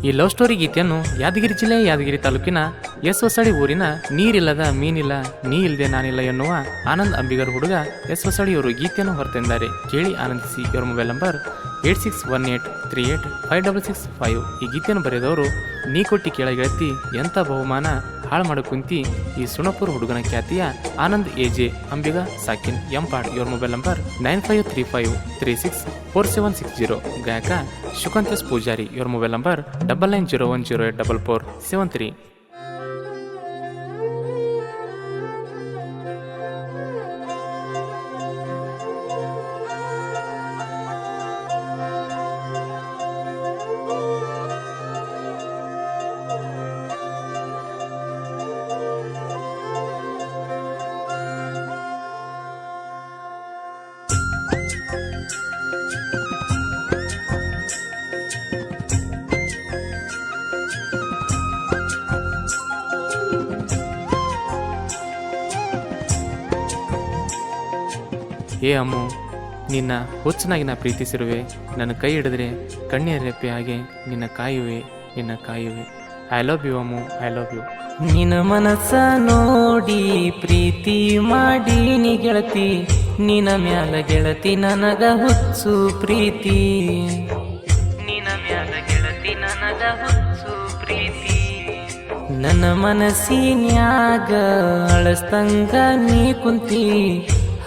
ಈ love story ಗೀತೆಯನ್ನು ಯಾದಗಿರಿ ಜಿಲ್ಲೆ ಯಾದಗಿರಿ ತಾಲೂಕಿನ ಎಸ್ ಹೊಸಡಿ ಊರಿನ ನೀರಿಲ್ಲದ ಮೀನಿಲ್ಲ ನೀ ಇಲ್ಲದೆ ನಾನಿಲ್ಲ ಎನ್ನುವ ಆನಂದ್ ಅಂಬಿಗರ್ ಹುಡುಗ ಎಸ್ ಹೊಸಡಿ ಅವರು ಗೀತೆಯನ್ನು ಹೊರತಂದಿದ್ದಾರೆ. ಕೇಳಿ ಆನಂದಿಸಿ. ಇವರ ಮೊಬೈಲ್ ನಂಬರ್ 8618385665. ಈ ಗೀತೆಯನ್ನು ಬರೆದವರು ನೀ ಕೊಟ್ಟಿ ಕೇಳ ಗೆಳತಿ ಎಂಥ ಬಹುಮಾನ ಹಾಳು ಮಾಡ ಕುಂತಿ ಈ ಸುಣಪುರ ಹುಡುಗನ ಖ್ಯಾತಿಯ ಆನಂದ್ ಎಜೆ ಅಂಬಿಗ ಸಾಕಿನ್ ಎಂಪಾಡ್. ಇವರ ಮೊಬೈಲ್ ನಂಬರ್ 9535364760. ಗಾಯಕ ಶುಕಂತಸ್ ಪೂಜಾರಿ. ಇವರ ಮೊಬೈಲ್ ನಂಬರ್ 9901084473. ಏ ಅಮ್ಮು, ನಿನ್ನ ಹುಚ್ಚನಾಗಿ ನಾ ಪ್ರೀತಿಸಿರುವೆ. ನನ್ನ ಕೈ ಹಿಡಿದ್ರೆ ಕಣ್ಣೀರ ರೆಪ್ಪೆ ಹಾಗೆ ನಿನ್ನ ಕಾಯುವೆ. I love you Ammu, I love you. ನಿನ್ನ ಮನಸ್ಸ ನೋಡಿ ಪ್ರೀತಿ ಮಾಡೀನಿ ಗೆಳತಿ, ನಿನ್ನ ಮ್ಯಾಲ ಗೆಳತಿ ನನಗ ಹುಚ್ಚು ಪ್ರೀತಿ. ನಿನ್ನ ಮ್ಯಾಲ ಗೆಳತಿ ನನಗ ಹುಚ್ಚು ಪ್ರೀತಿ. ನನ್ನ ಮನಸ್ಸಿನ್ಯಾಗ ಅಳಸ್ತಂಗ ನೀ ಕುಂತಿ,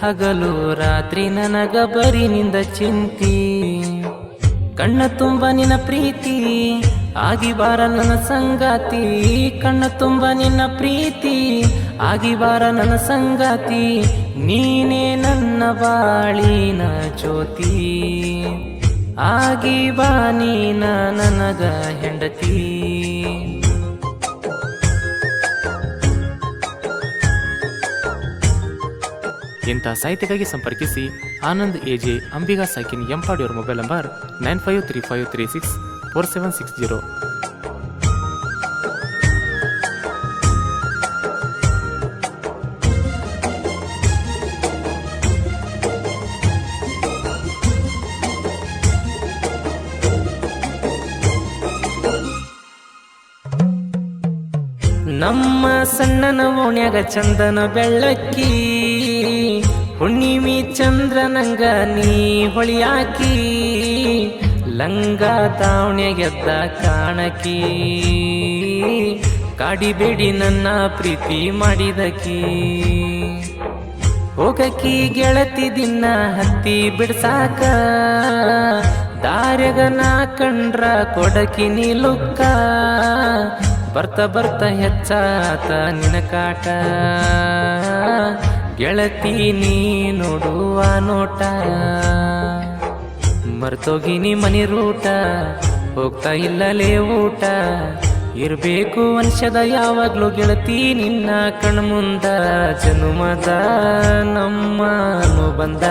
ಹಗಲು ರಾತ್ರಿ ನನಗ ಬರೀ ನಿಂದ ಚಿಂತಿ. ಕಣ್ಣ ತುಂಬ ನಿನ್ನ ಪ್ರೀತಿ ಆಗಿ ಬಾರ ನನ್ನ ಸಂಗಾತಿ. ಕಣ್ಣ ತುಂಬ ನಿನ್ನ ಪ್ರೀತಿ ಆಗಿ ಬಾರ ನನ್ನ ಸಂಗಾತಿ. ನೀನೇ ನನ್ನ ಬಾಳಿನ ಜ್ಯೋತಿ, ಆಗಿ ಬಾ ನೀನ ನನಗ ಹೆಂಡತಿ. ಇಂಥ ಸಾಹಿತ್ಯಕ್ಕಾಗಿ ಸಂಪರ್ಕಿಸಿ ಆನಂದ್ ಎಜೆ ಅಂಬಿಗಾ ಸಾಕಿನ್ ಎಂಪಾಡ್. ಇವರ ಮೊಬೈಲ್ ನಂಬರ್ 9535364760. ನಮ್ಮ ಸಣ್ಣನ ಓಣ್ಯಾಗ ಚಂದನ ಬೆಳ್ಳಕ್ಕಿ, ಹುಣ್ಣಿಮಿ ಚಂದ್ರನಂಗ ನೀ ಹೊಳಿಯಾಕಿ. ಲಂಗ ದಾವಣೆಗೆದ್ದ ಕಾಣಕಿ, ಕಾಡಿಬೇಡಿ ನನ್ನ ಪ್ರೀತಿ ಮಾಡಿದಕಿ. ಹೋಗಕಿ ಗೆಳತಿ ದಿನ ಹತ್ತಿ ಬಿಡ್ಸಾಕ, ದಾರ್ಯಾಗ ನಾ ಕಂಡ್ರ ಕೊಡಕಿ ನೀಲುಕ್ಕ. ಬರ್ತ ಹೆಚ್ಚಾತ ನಿನ ಕಾಟ, ಗೆಳತಿ ನೀ ನೋಡುವ ನೋಟ. ಮರ್ತೋಗಿನಿ ಮನಿ ರೂಟ, ಹೋಗ್ತಾ ಇಲ್ಲಲೇ ಊಟ. ಇರ್ಬೇಕು ವಂಶದ ಯಾವಾಗ್ಲೂ ಗೆಳತಿ ನಿನ್ನ ಕಣ್ಮುಂದ. ಜನುಮದ ನಮ್ಮ ಬಂದ,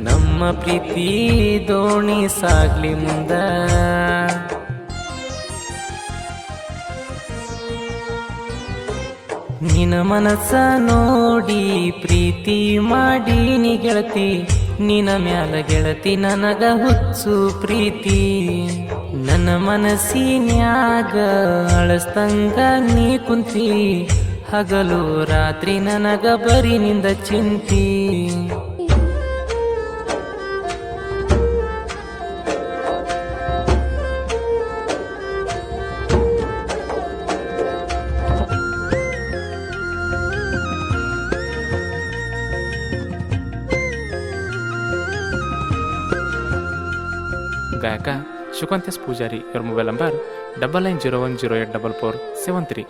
ನಮ್ಮ ಪ್ರೀತಿ ದೋಣಿ ಸಾಗ್ಲಿ ಮುಂದ. ನಿನ್ನ ಮನಸ್ಸ ನೋಡಿ ಪ್ರೀತಿ ಮಾಡೀನಿ ಗೆಳತಿ, ನಿನ್ನ ಮ್ಯಾಲ ಗೆಳತಿ ನನಗ ಹುಚ್ಚು ಪ್ರೀತಿ. ನನ್ನ ಮನಸ್ಸಿನ್ಯಾಗ ಅಳಸ್ತಂಗ ನೀ ಕುಂತಿ, ಹಗಲು ರಾತ್ರಿ ನನಗ ಬರೀ ನಿಂದ ಚಿಂತಿ. ಗಾಯಕ ಶುಕಂತಸ್ ಪೂಜಾರಿ. ಇವರ ಮೊಬೈಲ್ ನಂಬರ್ 9901084473.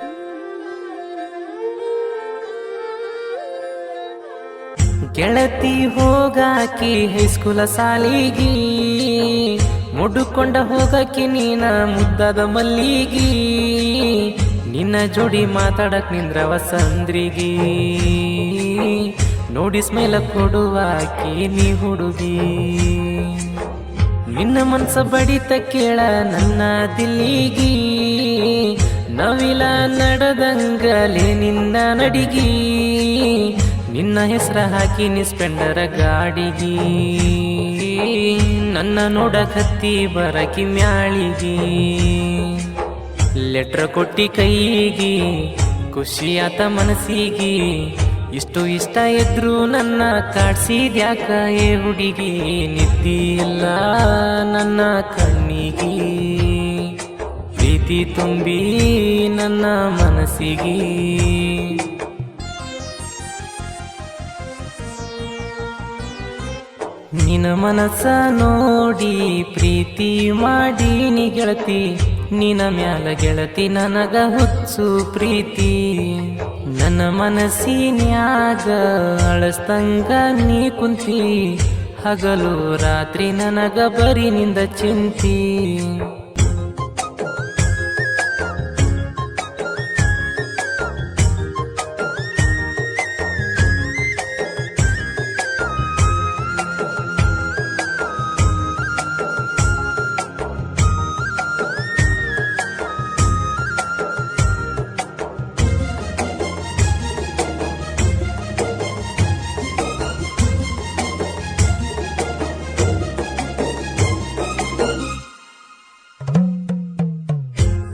ಗೆಳತಿ ಹೋಗಾಕಿ ಹೈಸ್ಕೂಲ ಸಾಲಿಗಿ, ಮುಡುಕೊಂಡ ಹೋಗಕಿ ನೀನ ಮುದ್ದಾದ ಮಲ್ಲಿಗಿ. ನಿನ್ನ ಜೋಡಿ ಮಾತಾಡಕ್ ನಿಂದ್ರವ ಸಂದ್ರಿಗಿ, ನೋಡಿ ಸ್ಮೇಲ ಕೊಡುವಾಕಿ ನೀ ಹುಡುಗಿ. ನಿನ್ನ ಮನ್ಸ ಬಡಿತ ಕೇಳ ನನ್ನ ದಿಲ್ಲಿಗಿ, ನವಿಲ ನಡೆದಂಗಲೆ ನಿನ್ನ ನಡಿಗಿ. ನಿನ್ನ ಹೆಸರ ಹಾಕಿ ಸ್ಪೆಂಡರ ಗಾಡಿಗಿ ನನ್ನ ನೋಡಕತ್ತಿ ಬರಕಿ ಮ್ಯಾಳಿಗಿ ಲೆಟ್ರ್ ಕೊಟ್ಟಿ ಕೈಗಿ ಖುಷಿಯಾತ ಮನಸ್ಸಿಗಿ ಇಷ್ಟು ಇಷ್ಟ ಇದ್ರು ನನ್ನ ಕಾಡ್ಸಿದ್ಯಾಕ ಏ ಹುಡುಗಿ ನಿದ್ದಿ ಇಲ್ಲ ನನ್ನ ಕಣ್ಣಿಗಿ ಪ್ರೀತಿ ತುಂಬಿ ನನ್ನ ಮನಸ್ಸಿಗಿ ನಿನ್ನ ಮನಸ್ಸ ನೋಡಿ ಪ್ರೀತಿ ಮಾಡಿ ನೀ ಗೆಳತಿ ನಿನ್ನ ಮ್ಯಾಲ ಗೆಳತಿ ನನಗ ಹುಚ್ಚು ಪ್ರೀತಿ ನನ್ನ ಮನಸ್ಸಿನ್ಯಾಗ ಅಳಸ್ತಂಗ ನೀ ಕುಂತಿ ಹಗಲು ರಾತ್ರಿ ನನಗ ಬರೀ ನಿಂದ ಚಿಂತಿ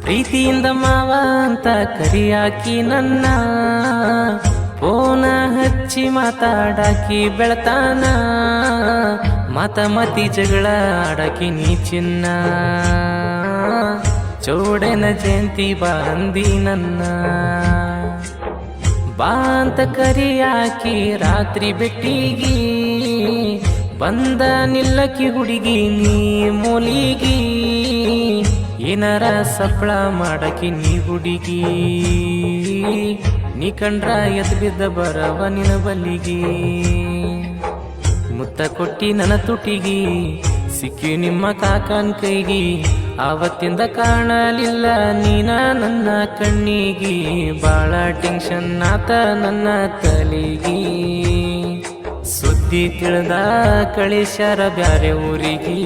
ಪ್ರೀತಿಯಿಂದ ಮಾವ ಅಂತ ಕರಿಯಾಕಿ ನನ್ನ ಫೋನ ಹಚ್ಚಿ ಮಾತಾಡಾಕಿ ಬೆಳತಾನ ಮತಿ ಜಗಳ ಆಡಾಕಿ ನೀ ಚಿನ್ನ ಚೌಡನ ಜಯಂತಿ ಬಂದಿ ನನ್ನ ಬಾ ಅಂತ ಕರಿಯಾಕಿ ರಾತ್ರಿ ಬೆಟ್ಟಿಗಿ ಬಂದ ನಿಲ್ಲಕಿ ಹುಡುಗಿ ನೀ ಮೂಲಿಗಿ ಏನಾರ ಸಪ್ಳ ಮಾಡಕಿ ನೀ ಹುಡುಗಿ ನೀ ಕಂಡ್ರ ಎದ್ ಬಿದ್ದ ಬರವ ನಿನ ಬಲ್ಲಿಗಿ ಮುತ್ತ ಕೊಟ್ಟಿ ನನ್ನ ತುಟಿಗಿ ಸಿಕ್ಕಿ ನಿಮ್ಮ ಕಾಕನ್ ಕೈಗಿ ಆವತ್ತಿಂದ ಕಾಣಲಿಲ್ಲ ನೀನ ನನ್ನ ಕಣ್ಣಿಗಿ ಬಾಳ ಟೆನ್ಷನ್ ಆತ ನನ್ನ ತಲೆಗಿ ಸುದ್ದಿ ತಿಳಿದ ಕಳಿಸ್ಯಾರ ಬ್ಯಾರೆ ಊರಿಗಿ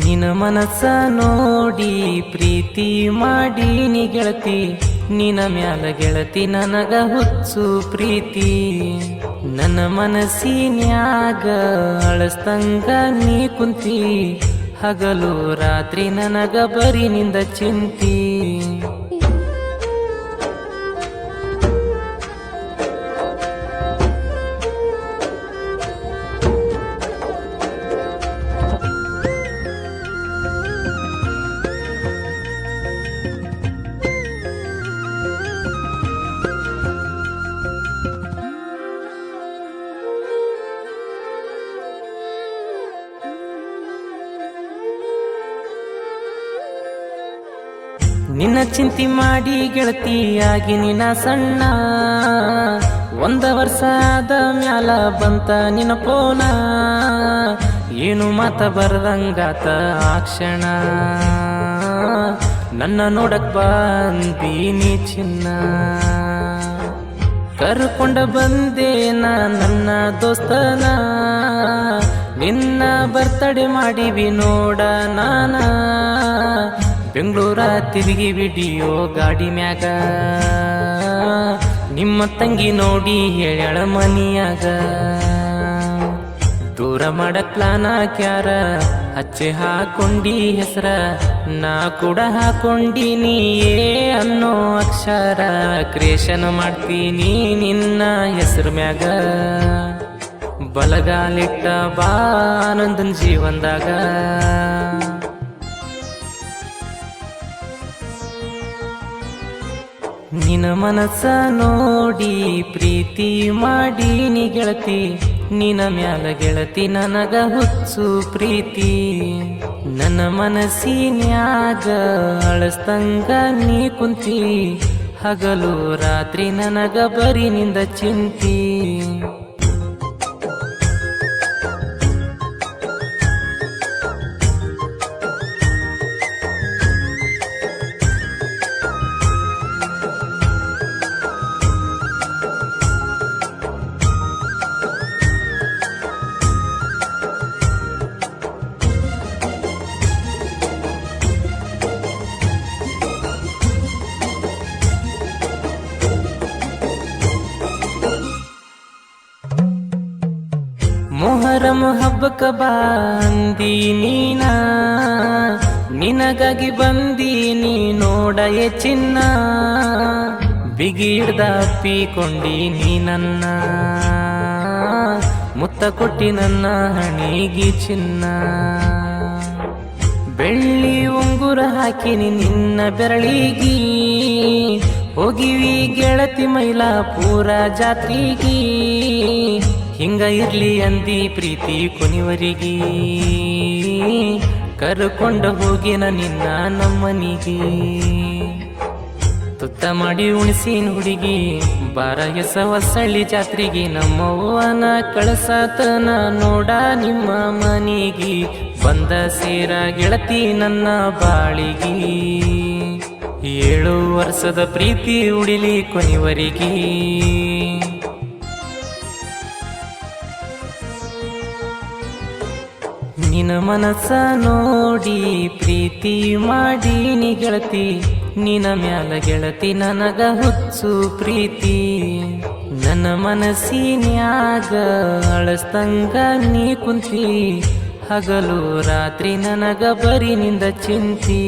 ನಿನ್ನ ಮನಸ್ಸ ನೋಡಿ ಪ್ರೀತಿ ಮಾಡಿ ನೀ ಗೆಳತಿ ನಿನ್ನ ಮ್ಯಾಲ ಗೆಳತಿ ನನಗ ಹುಚ್ಚು ಪ್ರೀತಿ ನನ್ನ ಮನಸ್ಸಿನ್ಯಾಗ ಅಳಸ್ತಂಗ ನೀ ಕುಂತಿ ಹಗಲು ರಾತ್ರಿ ನನಗ ಬರೀ ನಿಂದ ಚಿಂತಿ ನಿನ್ನ ಚಿಂತಿ ಮಾಡಿ ಗೆಳತಿಯಾಗಿ ನಿನ್ನ ಸಣ್ಣ ಒಂದ ವರ್ಷ ಆದ ಮ್ಯಾಲ ಬಂತ ನಿನ್ನ ಫೋನ ಏನು ಮಾತ ಬರ್ದಂಗಾತ ಆ ಕ್ಷಣ ನನ್ನ ನೋಡಕ್ ಬಂದೀನಿ ಚಿನ್ನ ಕರ್ಕೊಂಡ ಬಂದೆ ನನ್ನ ದೋಸ್ತನ ನಿನ್ನ ಬರ್ತಡೆ ಮಾಡಿವಿ ನೋಡ ನಾನ ಬೆಂಗಳೂರ ತಿರುಗಿ ವಿಡಿಯೋ ಗಾಡಿ ಮ್ಯಾಗ ನಿಮ್ಮ ತಂಗಿ ನೋಡಿ ಹೇಳ್ಯಾಳ ಮನಿಯಾಗ ದೂರ ಮಾಡಕ್ ಪ್ಲಾನ್ ಹಾಕ್ಯಾರ ಹಚ್ಚೆ ಹಾಕೊಂಡಿ ಹೆಸರ ನಾ ಕೂಡ ಹಾಕೊಂಡೀನಿ ಏ ಅನ್ನೋ ಅಕ್ಷರ ಕ್ರಿಯೇಷನ್ ಮಾಡ್ತೀನಿ ನಿನ್ನ ಹೆಸರು ಮ್ಯಾಗ ಬಲಗಾಲಿಟ್ಟ ಬಾ ಆನಂದನ್ ಜೀವನದಾಗ ನಿನ್ನ ಮನಸ್ಸ ನೋಡಿ ಪ್ರೀತಿ ಮಾಡಿ ನೀ ಗೆಳತಿ ನಿನ್ನ ಮ್ಯಾಲ ಗೆಳತಿ ನನಗ ಹುಚ್ಚು ಪ್ರೀತಿ ನನ್ನ ಮನಸ್ಸಿನ್ಯಾಗ ಅಳಸ್ತಂಗ ನೀ ಕುಂತಿ ಹಗಲು ರಾತ್ರಿ ನನಗ ಬರೀ ನಿಂದ ಚಿಂತಿ ಮೊಹರಂ ಹಬ್ಬಕ್ಕ ಬಂದಿ ನೀನ, ನಿನಗಾಗಿ ಬಂದೀನಿ ನೋಡಯೆ ಚಿನ್ನ, ಬಿಗಿ ಹಿಡ್ದ ಅಪ್ಪಿಕೊಂಡಿ ನೀ ನನ್ನ, ಮುತ್ತ ಕೊಟ್ಟಿ ನನ್ನ ಹಣಿಗಿ ಚಿನ್ನ. ಬೆಳ್ಳಿ ಉಂಗುರ ಹಾಕಿನಿ ನಿನ್ನ ಬೆರಳಿಗಿ, ಹೋಗಿವಿ ಗೆಳತಿ ಮೈಲಾಪುರ ಜಾತ್ರಿಗಿ, ಹಿಂಗ ಇರ್ಲಿ ಅಂದಿ ಪ್ರೀತಿ ಕೊನಿವರಿಗಿ, ಕರ್ಕೊಂಡ ಹೋಗಿನ ನಿನ್ನ ನಮ್ಮನಿಗಿ. ತುತ್ತ ಮಾಡಿ ಉಣಿಸಿನ ಹುಡುಗಿ ಬಾರ ಹೊಸಳ್ಳಿ ಜಾತ್ರೆಗೆ, ನಮ್ಮವ್ವನ ಕಳಸಾತನ ನೋಡ ನಿಮ್ಮ ಮನಿಗಿ, ಬಂದ ಸೇರ ಗೆಳತಿ ನನ್ನ ಬಾಳಿಗಿ, 7 ವರ್ಷದ ಪ್ರೀತಿ ಉಡಿಲಿ ಕೊನಿವರಿಗಿ. ನಿನ್ನ ಮನಸ್ಸ ನೋಡಿ ಪ್ರೀತಿ ಮಾಡೀನಿ ಗೆಳತಿ, ನಿನ್ನ ಮ್ಯಾಲ ಗೆಳತಿ ನನಗ ಹುಚ್ಚು ಪ್ರೀತಿ, ನನ್ನ ಮನಸ್ಸಿನ್ಯಾಗ ಅಳಸ್ತಂಗ ನೀ ಕುಂತಿ, ಹಗಲು ರಾತ್ರಿ ನನಗ ಬರೀ ನಿಂದ ಚಿಂತಿ.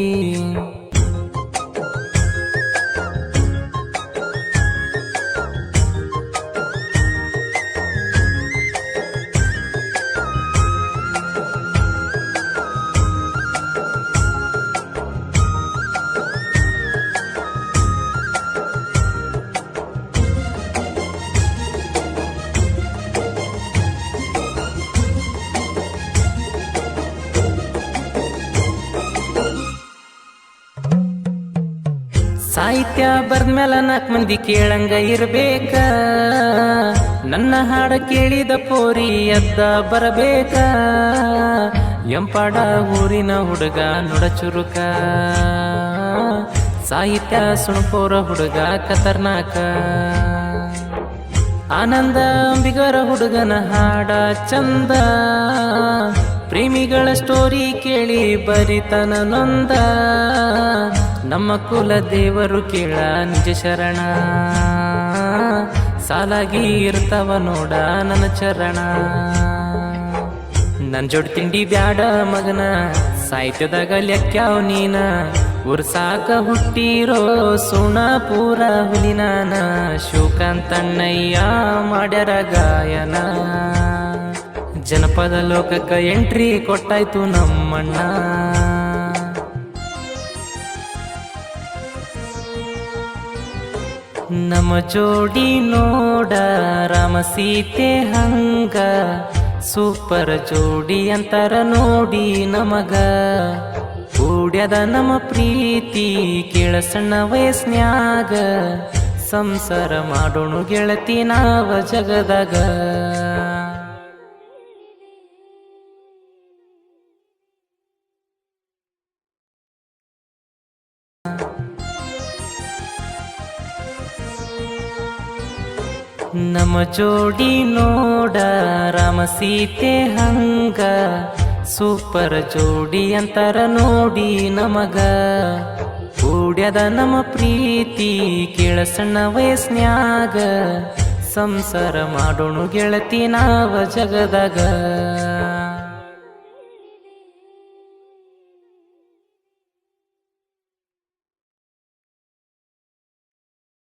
ಸಾಹಿತ್ಯ ಬರ್ದ್ಮೇಲ 4 ಮಂದಿ ಕೇಳಂಗ ಇರ್ಬೇಕ, ನನ್ನ ಹಾಡ ಕೇಳಿದ ಪೋರಿ ಎದ್ದ ಬರಬೇಕ, ಎಂಪಾಡ ಊರಿನ ಹುಡುಗ ನುಡ ಚುರುಕ, ಸಾಹಿತ್ಯ ಸುಣಪೋರ ಹುಡುಗ ಖತರ್ನಾಕ, ಆನಂದ ಅಂಬಿಗರ ಹುಡುಗನ ಹಾಡ ಚಂದ, ಪ್ರೇಮಿಗಳ ಸ್ಟೋರಿ ಕೇಳಿ ಬರಿತನ ನೊಂದ, ನಮ್ಮ ಕುಲ ದೇವರು ಕೇಳ ನಿಜ ಶರಣ, ಸಾಲಾಗಿ ಇರ್ತಾವ ನೋಡ ನನ್ನ ಚರಣ. ನನ್ ಜೋಡ್ ತಿಂಡಿ ಬ್ಯಾಡ ಮಗನ, ಸಾಹಿತ್ಯದಾಗ ಲೆಕ್ಕ್ಯಾವ್ ನೀನ, ಉರ್ಸಾಕ ಹುಟ್ಟಿರೋ ಸುಣ ಪೂರ ಹುಲಿನಾನ, ಶಿವಕಾಂತಣ್ಣಯ್ಯ ಮಾಡ್ಯಾರ ಗಾಯನ, ಜನಪದ ಲೋಕಕ್ಕ ಎಂಟ್ರಿ ಕೊಟ್ಟಾಯ್ತು ನಮ್ಮಣ್ಣ. ನಮ್ಮ ಜೋಡಿ ನೋಡ ರಾಮ ಸೀತೆ ಹಂಗ, ಸೂಪರ್ ಜೋಡಿ ಅಂತಾರ ನೋಡಿ ನಮಗ, ಕೂಡ್ಯದ ನಮ್ಮ ಪ್ರೀತಿ ಕೇಳ ಸಣ್ಣ ವಯಸ್ನ್ಯಾಗ, ಸಂಸಾರ ಮಾಡೋಣ ಗೆಳತಿ ನಾವ ಜಗದಾಗ. ನಮ್ಮ ಜೋಡಿ ನೋಡ ರಾಮ ಸೀತೆ ಹಂಗ, ಸೂಪರ್ ಜೋಡಿ ಅಂತಾರ ನೋಡಿ ನಮಗ, ಕೂಡ್ಯದ ನಮ್ಮ ಪ್ರೀತಿ ಕೇಳ ಸಣ್ಣ ವಯಸ್ನ್ಯಾಗ, ಸಂಸಾರ ಮಾಡೋಣ ಗೆಳತಿ ನಾವ ಜಗದಾಗ.